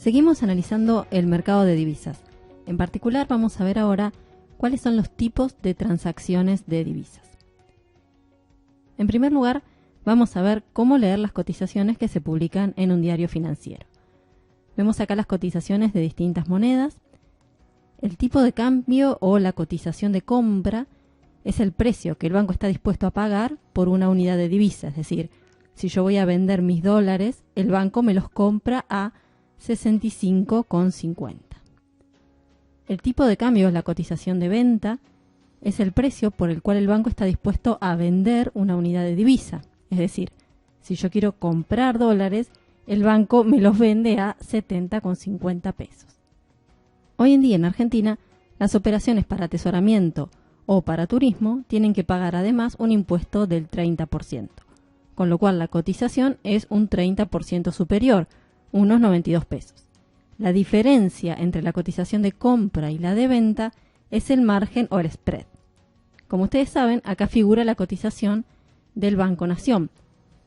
Seguimos analizando el mercado de divisas. En particular vamos a ver ahora cuáles son los tipos de transacciones de divisas. En primer lugar, vamos a ver cómo leer las cotizaciones que se publican en un diario financiero. Vemos acá las cotizaciones de distintas monedas. El tipo de cambio o la cotización de compra es el precio que el banco está dispuesto a pagar por una unidad de divisa. Es decir, si yo voy a vender mis dólares, el banco me los compra a 65,50. El tipo de cambio, la cotización de venta, es el precio por el cual el banco está dispuesto a vender una unidad de divisa. Es decir, si yo quiero comprar dólares, el banco me los vende a 70,50 pesos. Hoy en día en Argentina, las operaciones para atesoramiento o para turismo tienen que pagar además un impuesto del 30%, con lo cual la cotización es un 30% superior, unos 92 pesos. La diferencia entre la cotización de compra y la de venta es el margen o el spread. Como ustedes saben, acá figura la cotización del Banco Nación.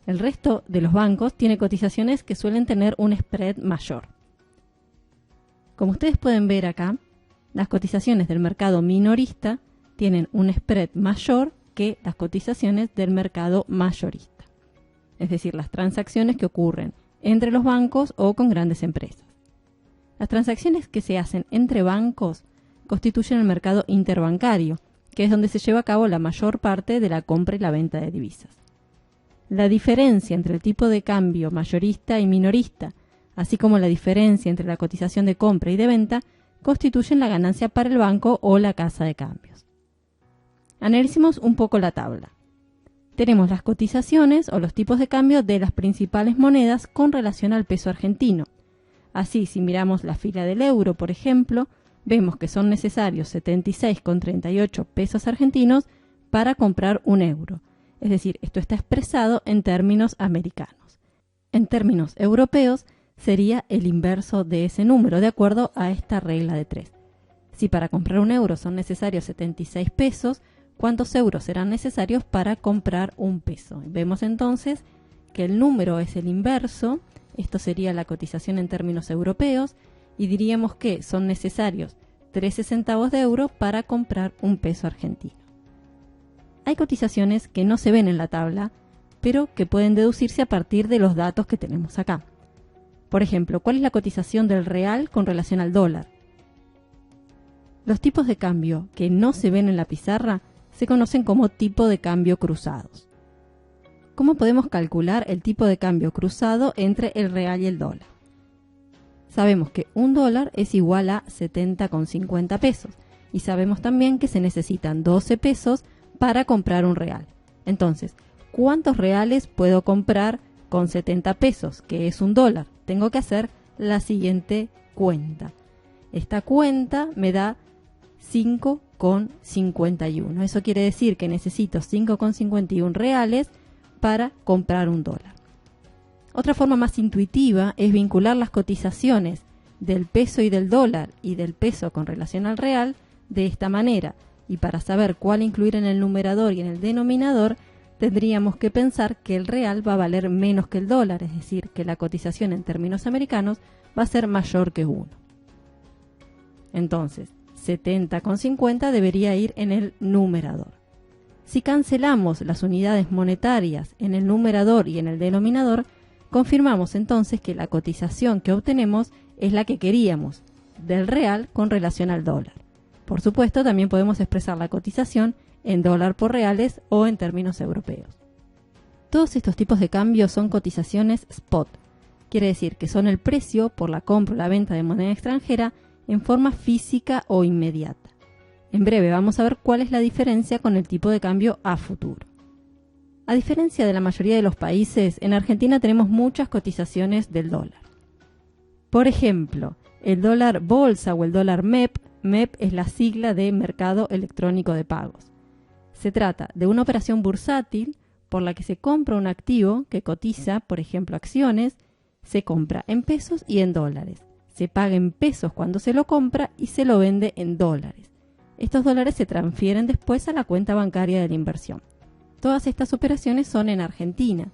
El resto de los bancos tiene cotizaciones que suelen tener un spread mayor. Como ustedes pueden ver acá, las cotizaciones del mercado minorista tienen un spread mayor que las cotizaciones del mercado mayorista. Es decir, las transacciones que ocurren entre los bancos o con grandes empresas. Las transacciones que se hacen entre bancos constituyen el mercado interbancario, que es donde se lleva a cabo la mayor parte de la compra y la venta de divisas. La diferencia entre el tipo de cambio mayorista y minorista, así como la diferencia entre la cotización de compra y de venta, constituyen la ganancia para el banco o la casa de cambios. Analicemos un poco la tabla. Tenemos las cotizaciones o los tipos de cambio de las principales monedas con relación al peso argentino. Así, si miramos la fila del euro, por ejemplo, vemos que son necesarios 76,38 pesos argentinos para comprar un euro. Es decir, esto está expresado en términos americanos. En términos europeos, sería el inverso de ese número, de acuerdo a esta regla de 3. Si para comprar un euro son necesarios 76 pesos, ¿cuántos euros serán necesarios para comprar un peso? Vemos entonces que el número es el inverso. Esto sería la cotización en términos europeos y diríamos que son necesarios 13 centavos de euro para comprar un peso argentino. Hay cotizaciones que no se ven en la tabla, pero que pueden deducirse a partir de los datos que tenemos acá. Por ejemplo, ¿cuál es la cotización del real con relación al dólar? Los tipos de cambio que no se ven en la pizarra se conocen como tipo de cambio cruzados. ¿Cómo podemos calcular el tipo de cambio cruzado entre el real y el dólar? Sabemos que un dólar es igual a 70,50 pesos y sabemos también que se necesitan 12 pesos para comprar un real. Entonces, ¿cuántos reales puedo comprar con 70 pesos, que es un dólar? Tengo que hacer la siguiente cuenta. Esta cuenta me da 5,51. Eso quiere decir que necesito 5,51 reales para comprar un dólar. Otra forma más intuitiva es vincular las cotizaciones del peso y del dólar y del peso con relación al real de esta manera. Y para saber cuál incluir en el numerador y en el denominador, tendríamos que pensar que el real va a valer menos que el dólar, es decir, que la cotización en términos americanos va a ser mayor que 1. Entonces, 70,50 debería ir en el numerador. Si cancelamos las unidades monetarias en el numerador y en el denominador, confirmamos entonces que la cotización que obtenemos es la que queríamos, del real con relación al dólar. Por supuesto, también podemos expresar la cotización en dólar por reales o en términos europeos. Todos estos tipos de cambio son cotizaciones spot. Quiere decir que son el precio por la compra o la venta de moneda extranjera en forma física o inmediata. En breve vamos a ver cuál es la diferencia con el tipo de cambio a futuro. A diferencia de la mayoría de los países, en Argentina tenemos muchas cotizaciones del dólar. Por ejemplo, el dólar bolsa o el dólar MEP. MEP es la sigla de Mercado Electrónico de Pagos. Se trata de una operación bursátil por la que se compra un activo que cotiza, por ejemplo, acciones, se compra en pesos y en dólares. Se paga en pesos cuando se lo compra y se lo vende en dólares. Estos dólares se transfieren después a la cuenta bancaria de la inversión. Todas estas operaciones son en Argentina.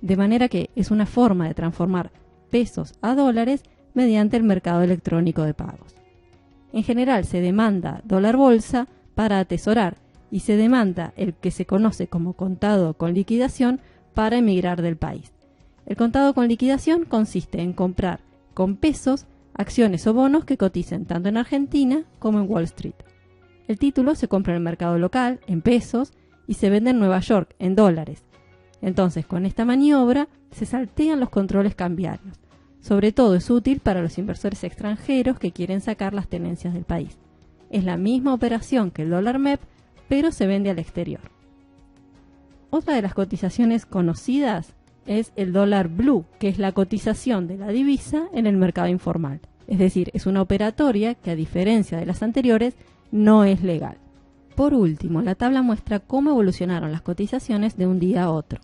De manera que es una forma de transformar pesos a dólares mediante el mercado electrónico de pagos. En general se demanda dólar bolsa para atesorar y se demanda el que se conoce como contado con liquidación para emigrar del país. El contado con liquidación consiste en comprar con pesos acciones o bonos que coticen tanto en Argentina como en Wall Street. El título se compra en el mercado local, en pesos, y se vende en Nueva York, en dólares. Entonces, con esta maniobra se saltean los controles cambiarios. Sobre todo es útil para los inversores extranjeros que quieren sacar las tenencias del país. Es la misma operación que el dólar MEP, pero se vende al exterior. Otra de las cotizaciones conocidas es el dólar blue, que es la cotización de la divisa en el mercado informal. Es decir, es una operatoria que, a diferencia de las anteriores, no es legal. Por último, la tabla muestra cómo evolucionaron las cotizaciones de un día a otro.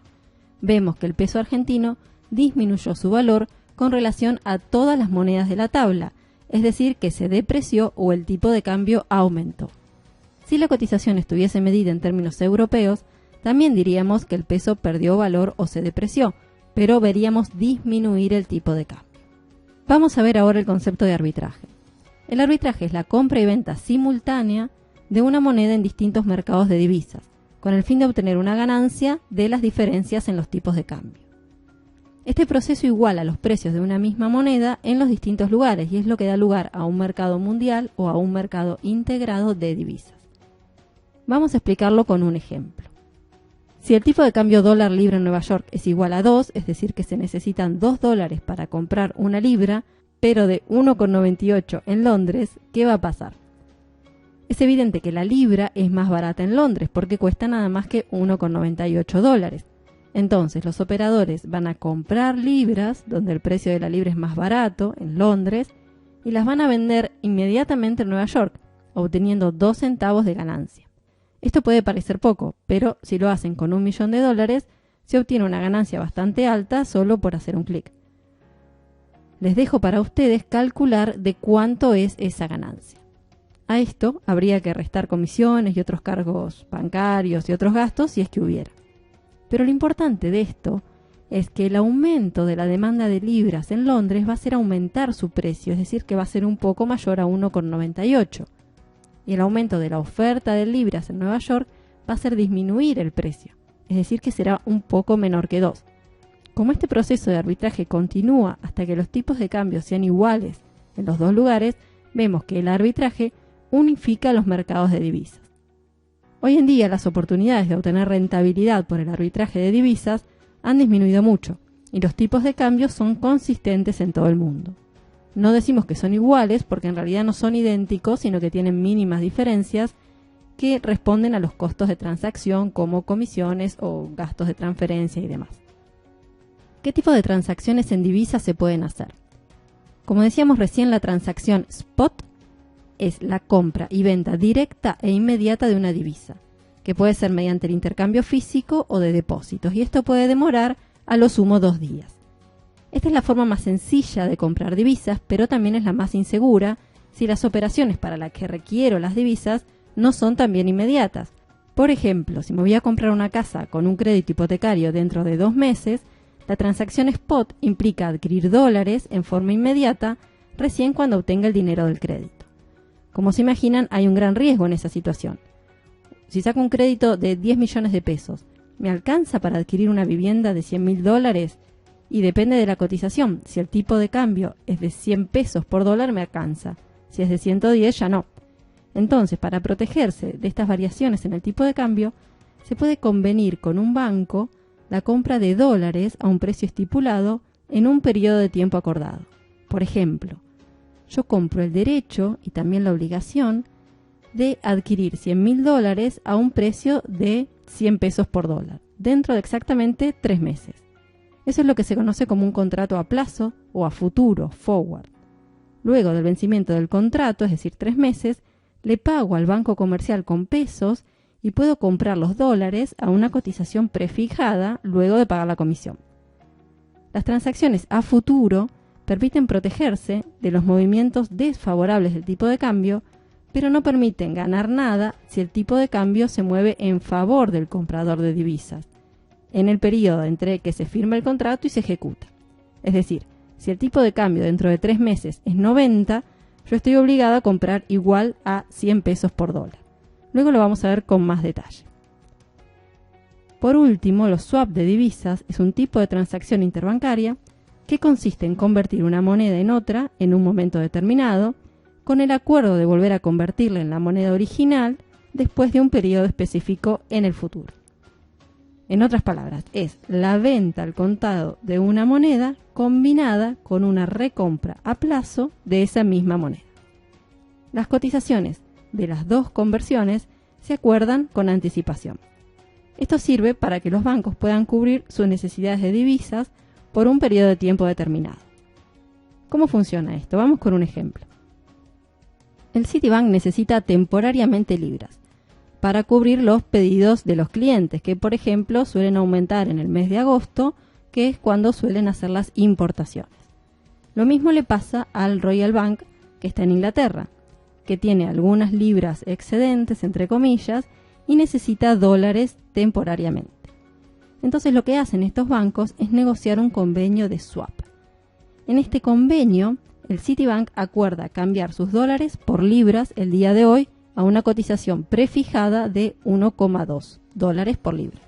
Vemos que el peso argentino disminuyó su valor con relación a todas las monedas de la tabla, es decir, que se depreció o el tipo de cambio aumentó. Si la cotización estuviese medida en términos europeos, también diríamos que el peso perdió valor o se depreció, pero veríamos disminuir el tipo de cambio. Vamos a ver ahora el concepto de arbitraje. El arbitraje es la compra y venta simultánea de una moneda en distintos mercados de divisas, con el fin de obtener una ganancia de las diferencias en los tipos de cambio. Este proceso iguala los precios de una misma moneda en los distintos lugares y es lo que da lugar a un mercado mundial o a un mercado integrado de divisas. Vamos a explicarlo con un ejemplo. Si el tipo de cambio dólar libra en Nueva York es igual a 2, es decir que se necesitan $2 para comprar una libra, pero de 1,98 en Londres, ¿qué va a pasar? Es evidente que la libra es más barata en Londres porque cuesta nada más que $1,98. Entonces los operadores van a comprar libras, donde el precio de la libra es más barato, en Londres, y las van a vender inmediatamente en Nueva York, obteniendo 2 centavos de ganancia. Esto puede parecer poco, pero si lo hacen con $1 millón, se obtiene una ganancia bastante alta solo por hacer un clic. Les dejo para ustedes calcular de cuánto es esa ganancia. A esto habría que restar comisiones y otros cargos bancarios y otros gastos si es que hubiera. Pero lo importante de esto es que el aumento de la demanda de libras en Londres va a hacer aumentar su precio, es decir, que va a ser un poco mayor a 1,98. Y el aumento de la oferta de libras en Nueva York va a hacer disminuir el precio, es decir, que será un poco menor que 2. Como este proceso de arbitraje continúa hasta que los tipos de cambio sean iguales en los dos lugares, vemos que el arbitraje unifica los mercados de divisas. Hoy en día las oportunidades de obtener rentabilidad por el arbitraje de divisas han disminuido mucho y los tipos de cambio son consistentes en todo el mundo. No decimos que son iguales porque en realidad no son idénticos, sino que tienen mínimas diferencias que responden a los costos de transacción como comisiones o gastos de transferencia y demás. ¿Qué tipo de transacciones en divisas se pueden hacer? Como decíamos recién, la transacción spot es la compra y venta directa e inmediata de una divisa, que puede ser mediante el intercambio físico o de depósitos, y esto puede demorar a lo sumo 2 días. Esta es la forma más sencilla de comprar divisas, pero también es la más insegura si las operaciones para las que requiero las divisas no son también inmediatas. Por ejemplo, si me voy a comprar una casa con un crédito hipotecario dentro de 2 meses, la transacción spot implica adquirir dólares en forma inmediata recién cuando obtenga el dinero del crédito. Como se imaginan, hay un gran riesgo en esa situación. Si saco un crédito de 10 millones de pesos, ¿me alcanza para adquirir una vivienda de $100.000? Y depende de la cotización. Si el tipo de cambio es de 100 pesos por dólar, me alcanza. Si es de 110, ya no. Entonces, para protegerse de estas variaciones en el tipo de cambio, se puede convenir con un banco la compra de dólares a un precio estipulado en un periodo de tiempo acordado. Por ejemplo, yo compro el derecho y también la obligación de adquirir $100.000 a un precio de 100 pesos por dólar, dentro de exactamente 3 meses. Eso es lo que se conoce como un contrato a plazo o a futuro, forward. Luego del vencimiento del contrato, es decir, 3 meses, le pago al banco comercial con pesos y puedo comprar los dólares a una cotización prefijada luego de pagar la comisión. Las transacciones a futuro permiten protegerse de los movimientos desfavorables del tipo de cambio, pero no permiten ganar nada si el tipo de cambio se mueve en favor del comprador de divisas, en el periodo entre que se firma el contrato y se ejecuta. Es decir, Si el tipo de cambio dentro de 3 meses es 90, yo estoy obligada a comprar igual a 100 pesos por dólar. Luego lo vamos a ver con más detalle. Por último, los swap de divisas es un tipo de transacción interbancaria que consiste en convertir una moneda en otra en un momento determinado, con el acuerdo de volver a convertirla en la moneda original después de un periodo específico en el futuro. En otras palabras, es la venta al contado de una moneda combinada con una recompra a plazo de esa misma moneda. Las cotizaciones de las dos conversiones se acuerdan con anticipación. Esto sirve para que los bancos puedan cubrir sus necesidades de divisas por un periodo de tiempo determinado. ¿Cómo funciona esto? Vamos con un ejemplo. El Citibank necesita temporariamente libras para cubrir los pedidos de los clientes, que por ejemplo suelen aumentar en el mes de agosto, que es cuando suelen hacer las importaciones. Lo mismo le pasa al Royal Bank, que está en Inglaterra, que tiene algunas libras excedentes, entre comillas, y necesita dólares temporariamente. Entonces lo que hacen estos bancos es negociar un convenio de swap. En este convenio, el Citibank acuerda cambiar sus dólares por libras el día de hoy a una cotización prefijada de 1,2 dólares por libra.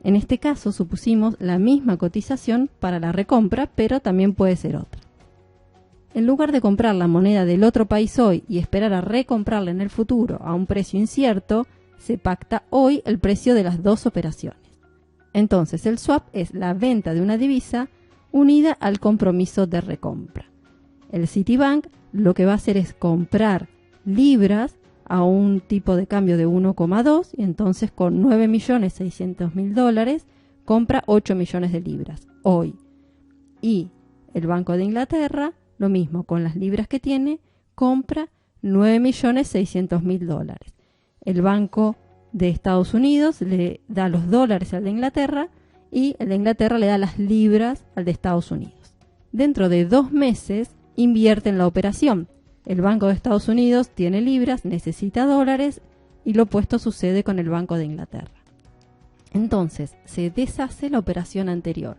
En este caso supusimos la misma cotización para la recompra, pero también puede ser otra. En lugar de comprar la moneda del otro país hoy y esperar a recomprarla en el futuro a un precio incierto, se pacta hoy el precio de las dos operaciones. Entonces el swap es la venta de una divisa unida al compromiso de recompra. El Citibank lo que va a hacer es comprar libras a un tipo de cambio de 1,2 y entonces con 9.600.000 dólares compra 8 millones de libras hoy. Y el Banco de Inglaterra, lo mismo, con las libras que tiene, compra 9.600.000 dólares. El Banco de Estados Unidos le da los dólares al de Inglaterra y el de Inglaterra le da las libras al de Estados Unidos. Dentro de 2 meses invierten la operación. El Banco de Estados Unidos tiene libras, necesita dólares y lo opuesto sucede con el Banco de Inglaterra. Entonces, se deshace la operación anterior.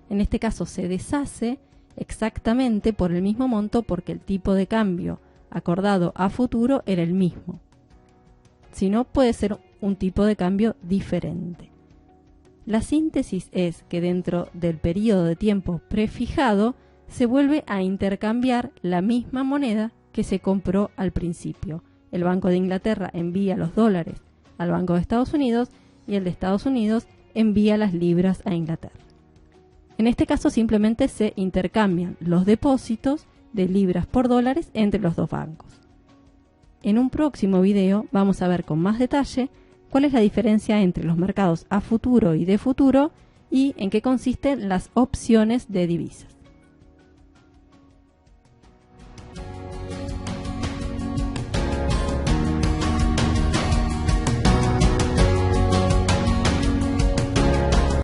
En este caso se deshace exactamente por el mismo monto porque el tipo de cambio acordado a futuro era el mismo. Si no, puede ser un tipo de cambio diferente. La síntesis es que dentro del periodo de tiempo prefijado se vuelve a intercambiar la misma moneda que se compró al principio. El Banco de Inglaterra envía los dólares al Banco de Estados Unidos y el de Estados Unidos envía las libras a Inglaterra. En este caso simplemente se intercambian los depósitos de libras por dólares entre los dos bancos. En un próximo video vamos a ver con más detalle cuál es la diferencia entre los mercados a futuro y de futuro y en qué consisten las opciones de divisas.